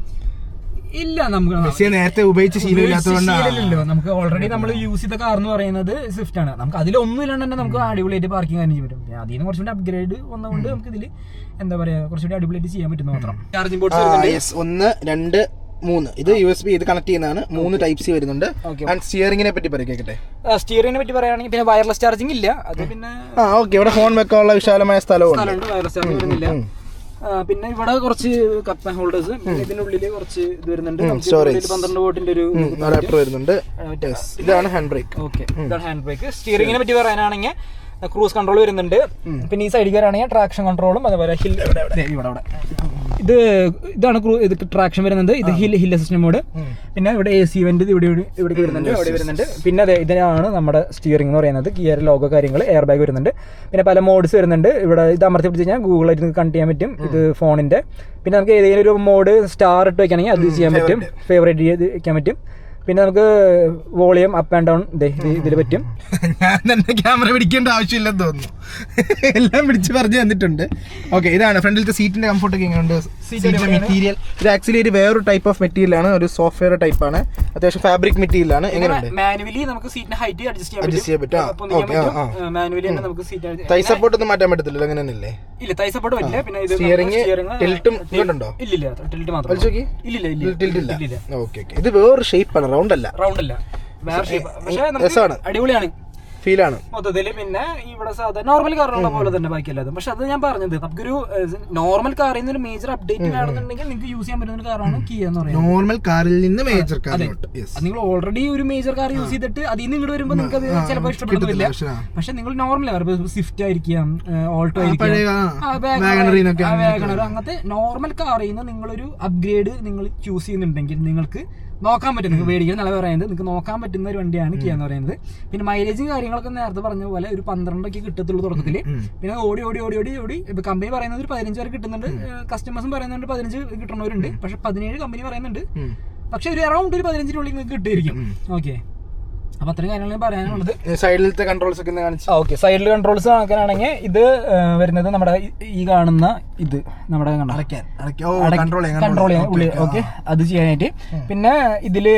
ഇല്ല, നമുക്ക് നേരത്തെ ഉപയോഗിച്ച് ശീലമില്ലാത്തതുകൊണ്ടല്ലോ. നമുക്ക് ഓൾറെഡി നമ്മൾ യൂസ് ചെയ്ത കാർ എന്ന് പറയുന്നത് സ്വിഫ്റ്റ് ആണ്. നമുക്ക് അതിലൊന്നും ഇല്ലാണ്ട് തന്നെ നമുക്ക് അടിപൊളിയായിട്ട് പാർക്കിംഗ് കാര്യം ചെയ്യാൻ പറ്റും. അതിൽ നിന്ന് കുറച്ചുകൂടി അപ്ഗ്രേഡ് വന്നതുകൊണ്ട് നമുക്ക് ഇതിൽ എന്താ പറയാ കുറച്ചുകൂടി അടിപൊളിയായിട്ട് ചെയ്യാൻ പറ്റുന്ന മാത്രം. Charging ports 1 2 3. ഇത് USB ഇത് കണക്ട് ചെയ്യുന്നതാണ്. 3 ടൈപ്പ് സി വരുന്നുണ്ട്. സ്റ്റിയറിംഗിനെ പറ്റി പറയട്ടെ. സ്റ്റിയറിംഗിനെ പറ്റി പറയുകയാണെങ്കിൽ പിന്നെ വയർലെസ് ചാർജിംഗ് ഇല്ല. അത് പിന്നെ ഇവിടെ ഫോൺ വെക്കാനുള്ള വിശാലമായ സ്ഥലമുണ്ട്. വയർലെസ് ചാർജിംഗ് വരുന്നില്ല. പിന്നെ ഇവിടെ കുറച്ച് കപ്പ് ആൻഡ് ഹോൾഡേഴ്സ്, ഇതിനുള്ളിൽ കുറച്ച് ഇത് വരുന്നുണ്ട്. 12 വോട്ടിന്റെ ഒരു അഡാപ്റ്റർ വരുന്നുണ്ട്. ഇതാണ് ഹാൻഡ് ബ്രേക്ക്. ഓക്കെ, ഇതാണ് ഹാൻഡ് ബ്രേക്ക്. സ്റ്റിയറിംഗിനെ പറ്റി പറയാനാണെങ്കിൽ ക്രൂസ് കൺട്രോൾ വരുന്നുണ്ട്. പിന്നെ ഈ സൈഡിൽ വരാണെങ്കിൽ ട്രാക്ഷൻ കൺട്രോളും അതേപോലെ ഇതാണ് ഇത് ട്രാക്ഷൻ വരുന്നത്. ഇത് ഹിൽ അസിസ്റ്റന്റ് മോഡ്. പിന്നെ ഇവിടെ AC വെന്റ് ഇവിടെ വരുന്നുണ്ട്, അവിടെ വരുന്നുണ്ട്. പിന്നെ അതെ ഇതിനാണ് നമ്മുടെ സ്റ്റിയറിംഗ് എന്ന് പറയുന്നത്. ഗിയർ ലോഗോ കാര്യങ്ങൾ, എയർ ബാഗ് വരുന്നുണ്ട്. പിന്നെ പല മോഡ്സ് വരുന്നുണ്ട്. ഇവിടെ ഇത് അമർത്തി പിടിച്ച് കഴിഞ്ഞാൽ ഗൂഗിളായിട്ട് നിങ്ങൾക്ക് കണക്ട് ചെയ്യാൻ പറ്റും. ഇത് ഫോണിന്റെ. പിന്നെ നമുക്ക് ഏതെങ്കിലും ഒരു മോഡ് സ്റ്റാർ ഇട്ട് വെക്കുകയാണെങ്കിൽ അത് ചെയ്യാൻ പറ്റും, ഫേവറേറ്റ് ചെയ്ത് വെക്കാൻ പറ്റും. പിന്നെ നമുക്ക് വോളിയം അപ്പ് ആൻഡ് ഡൗൺ ഇതിൽ പറ്റും. ഞാൻ തന്നെ ക്യാമറ പിടിക്കേണ്ട ആവശ്യമില്ലെന്ന് തോന്നുന്നു, എല്ലാം പിടിച്ച് പറഞ്ഞു തന്നിട്ടുണ്ട്. ഓക്കെ, ഇതാണ് ഫ്രണ്ടിലത്തെ സീറ്റിന്റെ കംഫർട്ട് ഒക്കെ എങ്ങനെയുണ്ട്? സീറ്റിന്റെ മെറ്റീരിയൽ ഇത് ആക്ച്വലി ഒരു വേറൊരു ടൈപ്പ് ഓഫ് മെറ്റീരിയൽ ആണ്, ഒരു സോഫ്റ്റ്വെയർ ടൈപ്പ് ആണ്, അത്യാവശ്യം ഫാബ്രിക് മെറ്റീരിയൽ ആണ്. എങ്ങനെയുണ്ട്? മാനുവലി നമുക്ക് സീറ്റിന്റെ ഹൈറ്റ് അഡ്ജസ്റ്റ് ചെയ്യാൻ പറ്റും. മാനുവലി തന്നെ നമുക്ക് സീറ്റ് തൈ സപ്പോർട്ട് ഒന്നും മാറ്റാൻ പറ്റത്തില്ല, അങ്ങനെ തന്നെയല്ലേ? ഇല്ല, തൈ സപ്പോർട്ട് പറ്റില്ല. പിന്നെ ഇത് സ്റ്റിയറിംഗ് ടിൽറ്റും ഇതുണ്ടോ? ഇല്ല, ടിൽറ്റ് മാത്രം. ഇല്ല. ഓക്കെ, ഇത് വേറൊരു ഷേപ്പാണ്, റൗണ്ട് അല്ല. വേറെ ഷേപ്പ്. പക്ഷേ അടിപൊളിയാണ്, ഫീലാണ് മൊത്തത്തില്. പിന്നെ ഇവിടെ സാധാരണ നോർമൽ കാറുള്ള പോലെ തന്നെ ബാക്കിയല്ലാതും. പക്ഷെ അത് ഞാൻ പറഞ്ഞത് നമുക്കൊരു നോർമൽ കാറിൽ നിന്ന് ഒരു മേജർ അപ്ഡേറ്റ് വേണമെന്നുണ്ടെങ്കിൽ നിങ്ങൾക്ക് യൂസ് ചെയ്യാൻ പറ്റുന്ന ഒരു കാറാണ് കിയ എന്ന് പറയുന്നത്. നോർമൽ കാറിൽ നിന്ന് മേജർ കാർ. നിങ്ങൾ ഓൾറെഡി ഒരു മേജർ കാർ യൂസ് ചെയ്തിട്ട് അതിൽ നിന്ന് ഇങ്ങോട്ട് വരുമ്പോൾ നിങ്ങൾക്ക് അത് ചിലപ്പോൾ ഇഷ്ടപ്പെടുന്നില്ല. പക്ഷെ നിങ്ങൾ നോർമൽ സ്വിഫ്റ്റ് ആയിരിക്കാം, ഓൾട്ടോ ആയിരിക്കാം, വാഗണർ, അങ്ങനത്തെ നോർമൽ കാറിൽ നിന്ന് നിങ്ങളൊരു അപ്ഗ്രേഡ് നിങ്ങൾ ചൂസ് ചെയ്യുന്നുണ്ടെങ്കിൽ നിങ്ങൾക്ക് നോക്കാൻ പറ്റും. നിങ്ങൾക്ക് മേടിക്കാൻ നല്ല പറയുന്നത് നിങ്ങൾക്ക് നോക്കാൻ പറ്റുന്ന ഒരു വണ്ടിയാണ് കിയ എന്ന് പറയുന്നത്. പിന്നെ മൈലേജും കാര്യങ്ങളൊക്കെ നേരത്തെ പറഞ്ഞ പോലെ ഒരു 12 കിട്ടത്തുള്ളൂ തുടക്കത്തിൽ. പിന്നെ ഓടി ഇപ്പൊ കമ്പനി പറയുന്നത് ഒരു 15 വരെ കിട്ടുന്നുണ്ട്, കസ്റ്റമേഴ്സും പറയുന്നുണ്ട് 15 കിട്ടുന്നവരുണ്ട്. പക്ഷെ 17 കമ്പനി പറയുന്നുണ്ട്. പക്ഷെ ഒരു അറൗണ്ട് ഒരു 15-നുള്ളിൽ നിങ്ങൾക്ക് കിട്ടുമായിരിക്കും. ഓക്കെ, അപ്പൊ അത്രയും കാര്യങ്ങൾ പറയാനുള്ളത്. സൈഡിലത്തെ കൺട്രോൾസ് ഒക്കെ കാണിച്ചു. ഓക്കെ, സൈഡിൽ കൺട്രോൾസ് കാണിക്കാനാണെങ്കിൽ ഇത് വരുന്നത് നമ്മുടെ ഈ കാണുന്ന ഇത് നമ്മുടെ കൺട്രോൾ ചെയ്യാൻ ഉള്ളിൽ. ഓക്കെ, അത് ചെയ്യാനായിട്ട്. പിന്നെ ഇതില്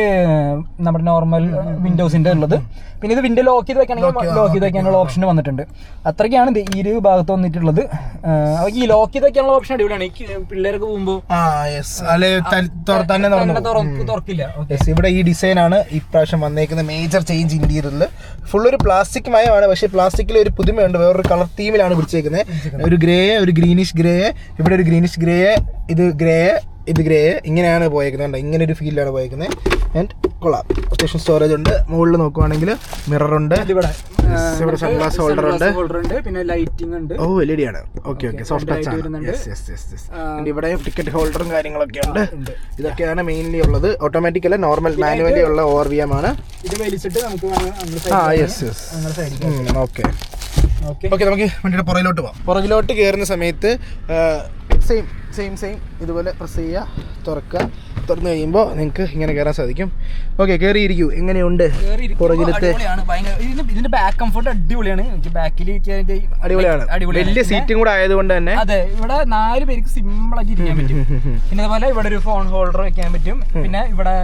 നമ്മുടെ നോർമൽ വിൻഡോസിന്റെ ഉള്ളത്. പിന്നെ ഇത് വിൻഡോ ലോക്ക് ചെയ്ത് വെക്കണമെങ്കിൽ ലോക്ക് ചെയ്ത് വെക്കാനുള്ള ഓപ്ഷൻ വന്നിട്ടുണ്ട്. അത്രയ്ക്കാണ് ഈ ഒരു ഭാഗത്ത് വന്നിട്ടുള്ളത്. ഈ ലോക്ക് ചെയ്ത് വെക്കാനുള്ള ഓപ്ഷൻ അടിപൊളിയാണ്. ഈ പിള്ളേർക്ക് പോകുമ്പോൾ തുറക്കില്ല. ഇവിടെ ഈ ഡിസൈൻ ആണ് ഇപ്രാവശ്യം വന്നേക്കുന്ന മേജർ ചേഞ്ച് ഇന്റീരിയറിൽ. ഫുൾ ഒരു പ്ലാസ്റ്റിക് മയമാണ്, പക്ഷേ പ്ലാസ്റ്റിക്കിൽ ഒരു പുതുമയുണ്ട്. വേറൊരു കളർ തീമിലാണ് പിടിച്ചേക്കുന്നത്. ഒരു ഗ്രേ, ഒരു ഗ്രീനിഷ് ഗ്രേ, ഇവിടെ ഒരു ഗ്രീനിഷ് ഗ്രേ, ഇത് ഗ്രേ, ഇങ്ങനെയാണ് പോയേക്കുന്നത്. ഇങ്ങനെ ഒരു ഫീലിലാണ് പോയേക്കുന്നത്. ആൻഡ് കൊള്ളാം, അത്യാവശ്യം സ്റ്റോറേജ് ഉണ്ട്. മുകളിൽ നോക്കുവാണെങ്കിൽ മിററുണ്ട്, ഇവിടെ സൺഗ്ലാസ് ഹോൾഡർ ഉണ്ട്, പിന്നെ ലൈറ്റിംഗ് ഉണ്ട്. ഓ LED ആണ്. ഓക്കെ, സോഫ്റ്റ് ടച്ച് ആണ്. ഇവിടെ ടിക്കറ്റ് ഹോൾഡറും കാര്യങ്ങളൊക്കെ ഉണ്ട്. ഇതൊക്കെയാണ് മെയിൻലി ഉള്ളത്. ഓട്ടോമാറ്റിക് അല്ല, നോർമൽ മാനുവലി ഉള്ള ORVM ആണ്. ഇത് വലിച്ചിട്ട് നമുക്ക് ഓക്കെ, നമുക്ക് വണ്ടിയുടെ പുറകിലോട്ട് പോവാം. പുറകിലോട്ട് കയറുന്ന സമയത്ത് സെയിം ഇതുപോലെ പ്രസ് ചെയ്യുക, തുറന്നു കഴിയുമ്പോൾ നിങ്ങൾക്ക് ഇങ്ങനെ കയറാൻ സാധിക്കും. ഓക്കെ, കയറിയിരിക്കൂ. എങ്ങനെയുണ്ട് പുറകിലത്തെ? ഇതിന്റെ ബാക്ക് കംഫർട്ട് അടിപൊളിയാണ്. ബാക്കിൽ അടിപൊളിയാണ്, വലിയ സീറ്റും കൂടെ ആയതുകൊണ്ട് തന്നെ. അതെ, ഇവിടെ 4 പേർക്ക് സിമ്പിൾ ആക്കി ഇരിക്കാൻ പറ്റും. പിന്നെ അതുപോലെ ഇവിടെ ഒരു ഫോൺ ഹോൾഡർ വെക്കാൻ പറ്റും. പിന്നെ ഇവിടെ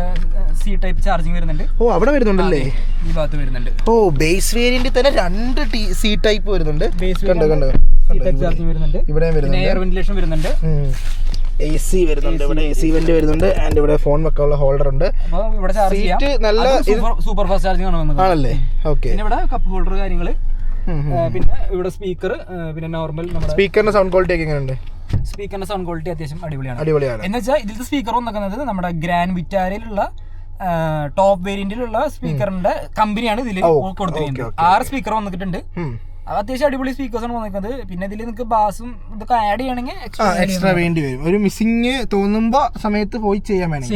C ടൈപ്പ് ചാർജിങ് വരുന്നുണ്ട്. ഓ, അവിടെ വരുന്നുണ്ടല്ലേ? ഈ ഭാഗത്ത് വരുന്നുണ്ട്. ഓ, ബേസ് വേരിയന്റിൽ തന്നെ 2 C ടൈപ്പ് വരുന്നുണ്ട്. ഇവിടെ എയർ വെന്റിലേഷൻ വരുന്നുണ്ട്, AC വരുന്നുണ്ട്, ഇവിടെ AC വെന്റ് വരുന്നുണ്ട്. ആൻഡ് ഇവിടെ ഫോൺ വെക്കാനുള്ള ഹോൾഡർ ഉണ്ട്. സീറ്റ് നല്ല സൂപ്പർ ഫാസ്റ്റ് ചാർജിംഗ് ആണല്ലേ? ഓക്കെ, പിന്നെ ഇവിടെ കപ്പ് ഹോൾഡർ കാര്യങ്ങള്, പിന്നെ ഇവിടെ സ്പീക്കർ, പിന്നെ നോർമൽ നമ്മുടെ സ്പീക്കറിന്റെ സൗണ്ട് ക്വാളിറ്റി ഒക്കെ എങ്ങനെയുണ്ട്? സ്പീക്കറിന്റെ സൗണ്ട് ക്വാളിറ്റി അത്യാവശ്യം അടിപൊളിയാണ്. എന്ന് വെച്ചാൽ ഇതിലത്തെ സ്പീക്കർ വന്നിരിക്കുന്നത് നമ്മുടെ ഗ്രാൻഡ് വിറ്റാരയിലുള്ള ടോപ്പ് വേരിയന്റിലുള്ള സ്പീക്കറിന്റെ കമ്പനിയാണ് ഇതിൽ കൊടുത്തിരിക്കുന്നത്. 6 സ്പീക്കർ വന്നിട്ടുണ്ട്. അത്യാവശ്യം അടിപൊളി സ്പീക്കേഴ്സ് ആണ് വന്നിരിക്കുന്നത്. പിന്നെ ഇതിൽ നിങ്ങൾക്ക് ബാസും ഇതൊക്കെ ആഡ് ചെയ്യണമെങ്കിൽ എക്സ്ട്രാ വേണ്ടി വരും. ഒരു മിസ്സിങ് തോന്നുമ്പോ സമയത്ത് പോയി വേണമെങ്കിൽ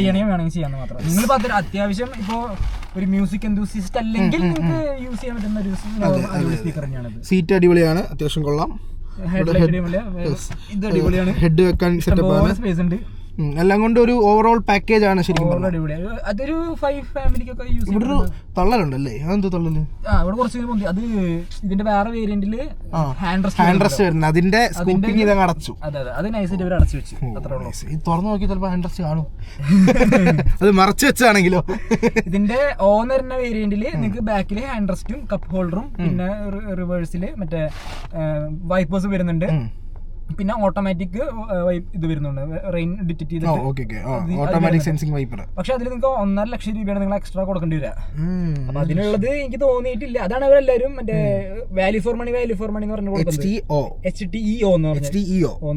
ചെയ്യാന്ന് മാത്രം. നിങ്ങൾ അത്യാവശ്യം ഇപ്പോ ഒരു മ്യൂസിക് എന്തൂസിസ്റ്റ് അല്ലെങ്കിൽ നിങ്ങൾക്ക് യൂസ് ചെയ്യാൻ പറ്റുന്ന ഒരു സ്പീക്കർ തന്നെയാണ്. സീറ്റ് അടിപൊളിയാണ്, അത്യാവശ്യം കൊള്ളാം. ഇത് അടിപൊളിയാണ്, ഹെഡ് വെക്കാൻ സെറ്റപ്പ് സ്പേസ് ഉണ്ട്. എല്ലാം കൊണ്ട് ഒരു ഓവറോൾ പാക്കേജ് ആണ് ശരിക്കും. അതൊരു 5 ഫാമിലിക്കൊക്കെ യൂസ്. ഇവിടെ ഒരു തള്ളലുണ്ടല്ലേ? അതെന്തോ തള്ളല്? ഇവിടെ കുറച്ച് അത് ഇതിന്റെ വേറെ വേരിയന്റില് ഹാൻഡ് റെസ്റ്റ് വരുന്നത്. അതിന്റെ സ്കൂപ്പിംഗ് ഇതങ്ങ് അടച്ചു. അതെ, അത് നൈസായിട്ട് ഇവർ അടച്ചു വെച്ചു. ഇത് തുറന്നു നോക്കി ചിലപ്പോൾ ഹാൻഡ് റെസ്റ്റ് കാണും. അത് മറച്ചു വെച്ചാണെങ്കിലോ? ഇതിന്റെ ഓന്നറിന്റെ വേരിയന്റില് നിങ്ങൾക്ക് ബാക്കില് ഹാൻഡ് റെസ്റ്റും കപ്പ് ഹോൾഡറും പിന്നെ റിവേഴ്സില് മറ്റേ വൈപ്പേഴ്സ് വരുന്നുണ്ട്. പിന്നെ ഓട്ടോമാറ്റിക് ഇത് വരുന്നുണ്ട്, റെയിൻ ഡിറ്റക്ട് ചെയ്തിട്ട് ഓട്ടോമാറ്റിക് സെൻസിംഗ് വൈപ്പർ. പക്ഷെ അതിൽ നിങ്ങൾക്ക് 1.5 ലക്ഷം രൂപയാണ് നിങ്ങൾ എക്സ്ട്രാ കൊടുക്കേണ്ടി വരിക. അപ്പൊ അതിനുള്ളത് എനിക്ക് തോന്നിയിട്ടില്ല. അതാണ് അവരെല്ലാരും മറ്റേ വാല്യൂ ഫോർ മണി എന്ന് പറഞ്ഞു കൊടുക്കുന്നത്. HTEO എന്ന്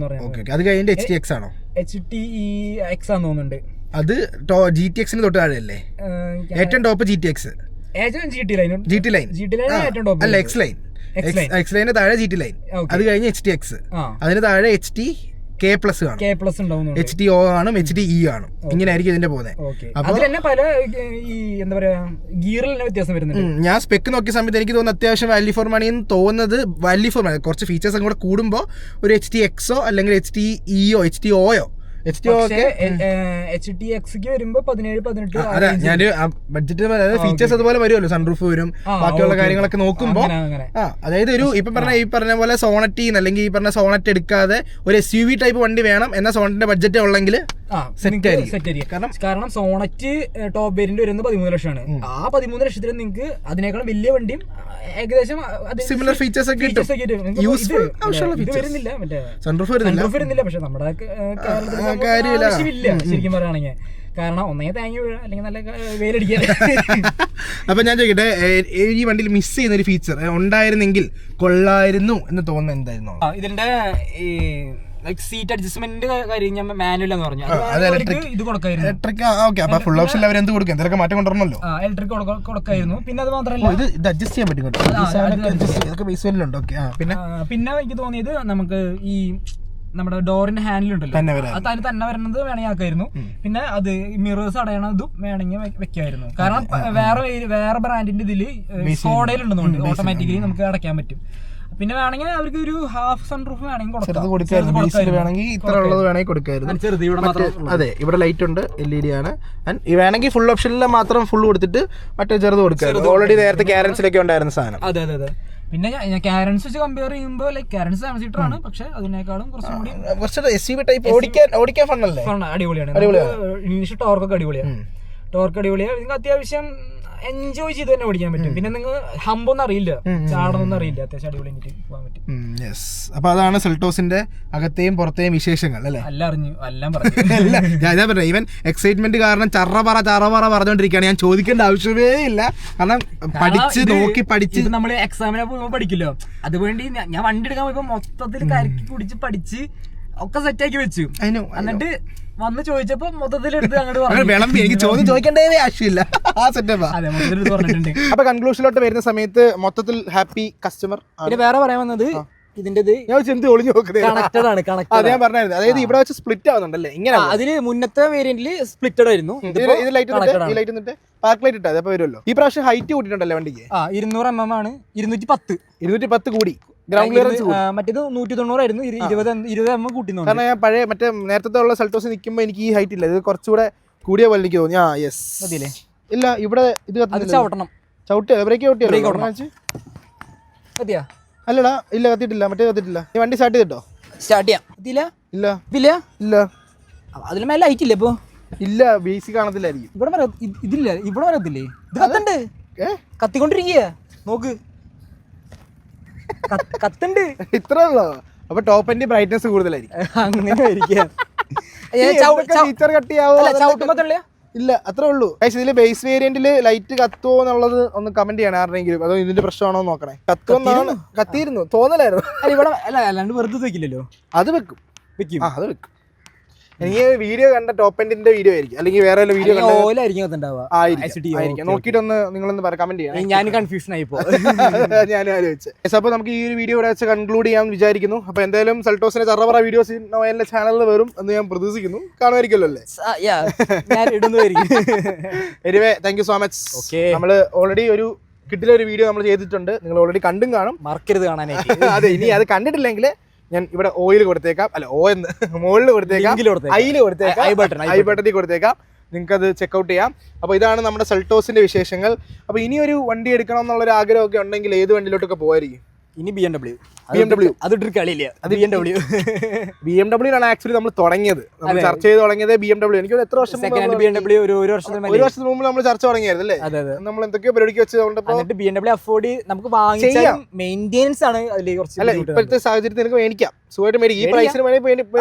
പറഞ്ഞാൽ അത് കഴിഞ്ഞിട്ട് HTX ആണോ? HTEX ആണെന്ന് തോന്നുന്നുണ്ട്. അത് GTX തൊട്ട് താഴെയല്ലേ? ഏറ്റവും ടോപ്പ് GTX, GT ലൈൻ ഏറ്റവും ടോപ്പ് അല്ല, X ലൈൻ താഴെ GT ലൈൻ, അത് കഴിഞ്ഞ് HTX, അതിന് താഴെ HT K+ കാണും, K+ ഉണ്ടാവും, HDO കാണും, HDE കാണും. ഇങ്ങനെയായിരിക്കും ഇതിന്റെ പോകുന്നത്. അതിൽ തന്നെ പല ഈ എന്താ പറയാ ഗിയറിൽ തന്നെ വ്യത്യാസം വരുന്നുണ്ട്. ഞാൻ സ്പെക്ക് നോക്കിയ സമയത്ത് എനിക്ക് തോന്നുന്നു അത്യാവശ്യം വാല്യൂ ഫോർ മണി എന്ന് തോന്നുന്നത്, വാല്യൂ ഫോർ മണി കുറച്ച് ഫീച്ചേഴ്സും കൂടെ കൂടുമ്പോൾ ഒരു HTXO അല്ലെങ്കിൽ HTEO HTOയോ HTX വരുമ്പോ 17-18. അതെ, ഞാൻ ബഡ്ജറ്റ് ഫീച്ചേഴ്സ് അതുപോലെ വരുമല്ലോ, സൺറൂഫ് വരും, ബാക്കിയുള്ള കാര്യങ്ങളൊക്കെ നോക്കുമ്പോ അതായത് ഒരു ഈ പറഞ്ഞ പോലെ സോണറ്റ് അല്ലെങ്കിൽ ഈ പറഞ്ഞ സോണറ്റ് എടുക്കാതെ ഒരു SUV ടൈപ്പ് വണ്ടി വേണം എന്ന സോണറ്റിന്റെ ബഡ്ജറ്റ് ഉള്ളെങ്കിൽ സെറ്റ് ആയിരിക്കും. കാരണം സോണറ്റ് ടോപ്പ് വേരിയന്റ് വരുന്നത് 13 ലക്ഷമാണ്. ആ 13 ലക്ഷത്തിൽ നിങ്ങൾക്ക് അതിനേക്കാളും വലിയ വണ്ടിയും ഏകദേശം സിമിലർ ഫീച്ചേഴ്സ് ഒക്കെ കിട്ടും. വരുന്നില്ല, മറ്റേ സൺറൂഫ് വരുന്നില്ല. പക്ഷെ നമ്മുടെ കേരളത്തിൽ ആവശ്യമില്ല ശരിക്കും പറയുകയാണെങ്കിൽ. കാരണം ഒന്നേ തേങ്ങ വീഴ, അല്ലെങ്കിൽ നല്ല വെയിലടിക്കാൻ. അപ്പൊ ഞാൻ ചോദിക്കട്ടെ, ഈ വണ്ടിയിൽ മിസ് ചെയ്യുന്ന ഒരു ഫീച്ചർ ഉണ്ടായിരുന്നെങ്കിൽ കൊള്ളായിരുന്നു എന്ന് തോന്നുന്നത് എന്തായിരുന്നു? ഇതിന്റെ സീറ്റ് അഡ്ജസ്റ്റ്മെന്റ് കാര്യം ഞാൻ മാനുവൽ എന്ന് പറഞ്ഞു. ഇത് കൊടുക്കായിരുന്നു ഇലക്ട്രിക്. ഓക്കെ, അപ്പൊ ഫുൾ ഓപ്ഷൻ അവർ എന്ത് കൊടുക്കും? എന്തൊക്കെ മാറ്റം കൊണ്ടുവരണമല്ലോ. ഇലക്ട്രിക് കൊടുക്കായിരുന്നു. പിന്നെ അത് മാത്രമല്ല ഇത് അഡ്ജസ്റ്റ് ചെയ്യാൻ പറ്റും. പിന്നെ എനിക്ക് തോന്നിയത് നമുക്ക് ഈ നമ്മുടെ ഡോറിന്റെ ഹാൻഡിൽ ഉണ്ടല്ലോ, അത് അതിന് തന്നെ വരുന്നത് വേണമെങ്കിൽ ആക്കായിരുന്നു. പിന്നെ അത് മിറേഴ്സ് അടയണതും വേണമെങ്കിൽ വെക്കായിരുന്നു. കാരണം വേറെ ബ്രാൻഡിന്റെ ഇതില് സ്കോഡയിലുണ്ടെന്നുണ്ട് ഓട്ടോമാറ്റിക്കലി നമുക്ക് അടയ്ക്കാൻ പറ്റും. പിന്നെ വേണമെങ്കിൽ അവർക്ക് ഒരു ഹാഫ് സൺറൂഫ് വേണമെങ്കിൽ കൊടുക്കായിരുന്നു. അതെ, ഇവിടെ ലൈറ്റ് ഉണ്ട്, LED ആണ്. വേണമെങ്കിൽ ഫുൾ ഓപ്ഷനിൽ മാത്രം ഫുൾ കൊടുത്തിട്ട് മറ്റേ ചെറുത് കൊടുക്കായിരുന്നു. ഓൾറെഡി നേരത്തെ ക്യാരൻസിലൊക്കെ ഉണ്ടായിരുന്ന സാധനം. അതെ അതെ അതെ. പിന്നെ ക്യാരൻസ് വെച്ച് കമ്പയർ ചെയ്യുമ്പോൾ ക്യാരൻസ് 7 സീറ്റർ ആണ്, പക്ഷെ അതിനേക്കാളും കുറച്ചുകൂടി SUV ടൈപ്പ് ഓടിക്കാൻ ഫണ്ണല്ലേ, അടിപൊളിയാണ്. ഇംഗ്ലീഷ് ടോർക്കൊക്കെ അടിപൊളിയാണ്. നിങ്ങൾക്ക് അത്യാവശ്യം എൻജോയ് ചെയ്ത് തന്നെ ഓടിക്കാൻ പറ്റും. പിന്നെ നിങ്ങൾ ഹമ്പൊന്നും അറിയില്ല, ചാടണമൊന്നും അറിയില്ല, അത്യാവശ്യം അടിപൊളിയായിട്ട് പോകാൻ പറ്റും. അപ്പൊ അതാണ് സെൽട്ടോസിന്റെ അകത്തെയും പുറത്തെയും വിശേഷങ്ങൾ അല്ലേ? എല്ലാം പറഞ്ഞു. ഞാൻ പറഞ്ഞ ഈവൻ എക്സൈറ്റ്മെന്റ് കാരണം ചറപറ പറഞ്ഞോണ്ടിരിക്കുകയാണ്. ഞാൻ ചോദിക്കേണ്ട ആവശ്യമേ ഇല്ല, കാരണം പഠിച്ച് നോക്കി പഠിച്ച് നമ്മള് എക്സാമിനെ പോകുമ്പോൾ പഠിക്കില്ലോ. അതുവേണ്ടി ഞാൻ വണ്ടി എടുക്കാൻ പോയപ്പോ മൊത്തത്തിൽ കരക്കി കുടിച്ച് പഠിച്ച് ഒക്കെ സെറ്റാക്കി വെച്ചു. എന്നിട്ട് വന്ന് ചോദിച്ചപ്പോ മൊത്തത്തിലെടുത്ത് അങ്ങോട്ട് വിളമ്പി. എനിക്ക് ചോദ്യം ചോദിക്കേണ്ടേ ആവശ്യമില്ല, ആ സെറ്റപ്പാ. അപ്പൊ കൺക്ലൂഷനിലോട്ട് വരുന്ന സമയത്ത് മൊത്തത്തിൽ ഹാപ്പി കസ്റ്റമർ. പിന്നെ വേറെ പറയാൻ വന്നത് ഇതിന്റെ ഒളിഞ്ഞു നോക്കുന്നത് കണക്റ്റഡ് ആണ്. അത് ഞാൻ പറഞ്ഞായിരുന്നു. അതായത് ഇവിടെ വെച്ച് സ്പ്ലിറ്റ് ആവുന്നുണ്ടല്ലേ, ഇങ്ങനെ അതില് മുന്നത്തെ വേരിയന്റില് സ്പ്ലിറ്റഡ് ആയിരുന്നു. ഇത് ലൈറ്റ് പാർക്ക് ലൈറ്റ് ഇട്ടത് അപ്പൊ വരുമല്ലോ. ഈ പ്രാവശ്യം ഹൈറ്റ് കൂട്ടിട്ടുണ്ടല്ലേ വണ്ടിക്ക്? 200 mm ആണ്, 210 കൂടി. ഗ്രൗണ്ട് ക്ലിയറൻസ് മറ്റേത് 190 ആയിരുന്നു, 20 mm കൂട്ടിന്നു. കാരണം ഞാൻ പഴയ മറ്റേ നേരത്തെ ഉള്ള സെൽട്ടോസ് നിൽക്കുമ്പോൾ എനിക്ക് ഈ ഹൈറ്റ് ഇല്ല, ഇത് കുറച്ചുകൂടെ കൂടിയ പോലെ എനിക്ക് തോന്നി. മതിയല്ലേ? ഇല്ല, ഇവിടെ ഇത് ചവിട്ടണം. ബ്രേക്ക് മതിയാ? അല്ലടാ, ഇല്ല, കത്തിയിട്ടില്ല. മറ്റേ കത്തിയിട്ടില്ല. ഈ വണ്ടി സ്റ്റാർട്ട് ചെയ്തിട്ടോ? സ്റ്റാർട്ട് ചെയ്യാം. ഇല്ല അതിൽ മേലെ ലൈറ്റ് ഇല്ല ഇപ്പൊ? ഇല്ല, ബേസിക് കാണത്തില്ലായിരിക്കും. ഇതില്ല, ഇവിടെ വരത്തില്ലേ? ഇത് കത്തുണ്ട്, കത്തിക്കൊണ്ടിരിക്കുക. നോക്ക്, കത്തുണ്ട്. ഇത്ര ഉള്ളോ? അപ്പൊ ടോപ്പ് എൻഡ് ബ്രൈറ്റ്നസ് കൂടുതലായിരിക്കും. അങ്ങനെ ആയിരിക്കാം. ഇല്ല, അത്രേ ഉള്ളൂ. ഇതില് ബേസ് വേരിയന്റില് ലൈറ്റ് കത്തുവോ എന്നുള്ളത് ഒന്ന് കമന്റ് ചെയ്യണം ആരുടെങ്കിലും. അതോ ഇതിന്റെ പ്രശ്നമാണോ നോക്കണേ. കത്തുവെന്നാണ്, കത്തിയിരുന്നു തോന്നലായിരുന്നു. ഇവിടെ അല്ലാണ്ട് വെറുതെ വെക്കില്ലല്ലോ. അത് വെക്കും. അത് വെക്കും. എനിക്ക് വീഡിയോ കണ്ട ടോപ്പ് എൻഡിന്റെ വീഡിയോ ആയിരിക്കും, അല്ലെങ്കിൽ വേറെ വീഡിയോ നോക്കിയിട്ടൊന്ന് നിങ്ങളൊന്ന് കമന്റ് ചെയ്യാം. ഞാൻ കൺഫ്യൂഷൻ ആയിപ്പോ ഞാൻ ആലോചിച്ചത്. അപ്പൊ നമുക്ക് ഈ ഒരു വീഡിയോ ഇവിടെ വെച്ച് കൺക്ലൂഡ് ചെയ്യാൻ വിചാരിക്കുന്നു. അപ്പൊ എന്തായാലും സെൽട്ടോസിന്റെ ചറപറ വീഡിയോസ് നോയലിന്റെ ചാനലിൽ വരും എന്ന് ഞാൻ പ്രതീക്ഷിക്കുന്നു. കാണുമായിരിക്കുമല്ലോ അല്ലേ? Anyway, thank you so much. നമ്മള് ഓൾറെഡി ഒരു കിട്ടിലൊരു വീഡിയോ നമ്മൾ ചെയ്തിട്ടുണ്ട്, നിങ്ങൾ ഓൾറെഡി കണ്ടും കാണും. മറക്കരുത് കാണാനായിട്ട്. അതെ, ഇനി അത് കണ്ടിട്ടില്ലെങ്കിൽ ഞാൻ ഇവിടെ ഓയിൽ കൊടുത്തേക്കാം, അല്ല എന്ന് മുകളിൽ കൊടുത്തേക്കാം, ഐയിൽ കൊടുത്തേക്കാം, ഐ ബട്ടണിൽ കൊടുത്തേക്കാം. നിങ്ങൾക്ക് അത് ചെക്കൗട്ട് ചെയ്യാം. അപ്പോൾ ഇതാണ് നമ്മുടെ സെൽട്ടോസിന്റെ വിശേഷങ്ങൾ. അപ്പോൾ ഇനിയൊരു വണ്ടി എടുക്കണം എന്നുള്ളൊരു ആഗ്രഹമൊക്കെ ഉണ്ടെങ്കിൽ ഏത് വണ്ടിയിലോട്ടൊക്കെ പോകായിരിക്കും? ഇനി BMW അതിട്ടൊരു കളിയില്ല. അത് BMW ആണ് ആക്ച്വലി നമ്മൾ തുടങ്ങിയത്, നമ്മൾ ചർച്ച ചെയ്ത് തുടങ്ങിയത് BMW. എനിക്ക് എത്ര വർഷം ഒരു വർഷത്തിന് മുമ്പ് നമ്മൾ ചർച്ച തുടങ്ങിയായിരുന്നു അല്ലേ? നമ്മൾ എന്തൊക്കെയോ പരിപാടിക്ക് വെച്ചതുകൊണ്ട് BMW അഫോർഡ് നമുക്ക് വാങ്ങിച്ചാൽ മെയിൻ്റെനൻസ് ആണ് അതിൽ കുറച്ച്. അല്ല, ഇപ്പോഴത്തെ സാഹചര്യത്തിൽ എനിക്ക് മേടിക്കാം, സുഖമായിട്ട് മേടിക്കാം. ഈ പ്രൈസിന്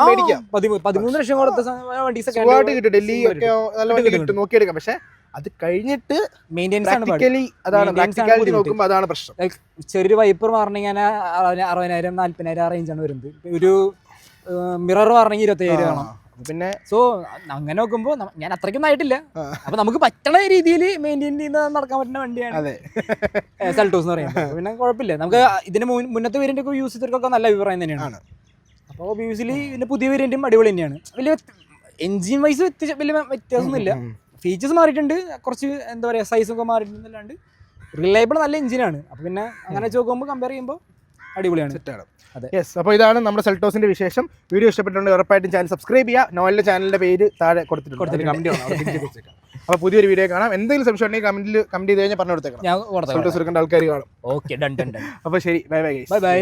മേടിക്കാം. 13 ലക്ഷം കൊടുത്ത വണ്ടി സുഖമായിട്ട് കിട്ടും. ഡൽഹി ഒക്കെ നല്ല വണ്ടി കിട്ടും, നോക്കിയെടുക്കാം. പക്ഷെ അത് കഴിഞ്ഞിട്ട് പ്രാക്ടിക്കലി നോക്കുമ്പോൾ അതാണ് പ്രശ്നം. ചെറിയൊരു വൈപ്പർ മാറണമെങ്കിൽ 60,000 40,000 ആ റേഞ്ചാണ് വരുന്നത്. ഒരു മിറർ മാറണമെങ്കിൽ 27,000 വേണം. പിന്നെ സോ അങ്ങനെ നോക്കുമ്പോൾ ഞാൻ അത്രയ്ക്കൊന്നും ആയിട്ടില്ല. അപ്പൊ നമുക്ക് പറ്റണ രീതിയിൽ മെയിൻറ്റെയിൻ ചെയ്ത് നടക്കാൻ പറ്റുന്ന വണ്ടിയാണ് സെൽട്ടോസ് എന്ന് പറയുന്നത്. പിന്നെ കുഴപ്പമില്ല, നമുക്ക് ഇതിന്റെ മുന്നത്തെ വേരിയന്റ് ഒക്കെ യൂസ് ചെയ്തിട്ടൊക്കെ നല്ല അഭിപ്രായം തന്നെയാണ്. അപ്പോൾ ഒബിയസ്ലി ഇതിൻ്റെ പുതിയ വേരിയൻറ്റും അടിപൊളി തന്നെയാണ്. വലിയ എൻജിൻ വൈസ് വലിയ വ്യത്യാസമൊന്നുമില്ല. ഫീച്ചേഴ്സ് മാറിയിട്ടുണ്ട്, കുറച്ച് എന്താ പറയുക സൈസൊക്കെ മാറിയിട്ടുണ്ടല്ലാണ്ട് റിലയബിൾ നല്ല എഞ്ചിനാണ്. അപ്പോൾ പിന്നെ അങ്ങനെ വെച്ച് നോക്കുമ്പോൾ കമ്പയർ ചെയ്യുമ്പോൾ അടിപൊളിയാണ്. സെറ്റാണ്. അതെ. യെസ്, അപ്പോൾ ഇതാണ് നമ്മുടെ സെൽറ്റോസിന്റെ വിശേഷം. വീഡിയോ ഇഷ്ടപ്പെട്ടിട്ടുണ്ടെങ്കിൽ ഉറപ്പായിട്ടും ചാനൽ സബ്സ്ക്രൈബ് ചെയ്യുക. നോവലിന്റെ ചാനലിന്റെ പേര് താഴെ കൊടുത്തിട്ടുണ്ട്. കമന്റ് ചെയ്യണം. അപ്പോൾ പുതിയൊരു വീഡിയോ കാണാം. എന്തെങ്കിലും സംശയം ഉണ്ടെങ്കിൽ കമന്റ് ചെയ്ത് കഴിഞ്ഞാൽ പറഞ്ഞു കൊടുത്തേക്കണം. ഞാൻ സെൽറ്റോസ് എടുക്കേണ്ട ആൾക്കാർ കാണും. Okay, done. അപ്പോൾ ശരി, ബൈ ബൈ. ബൈ.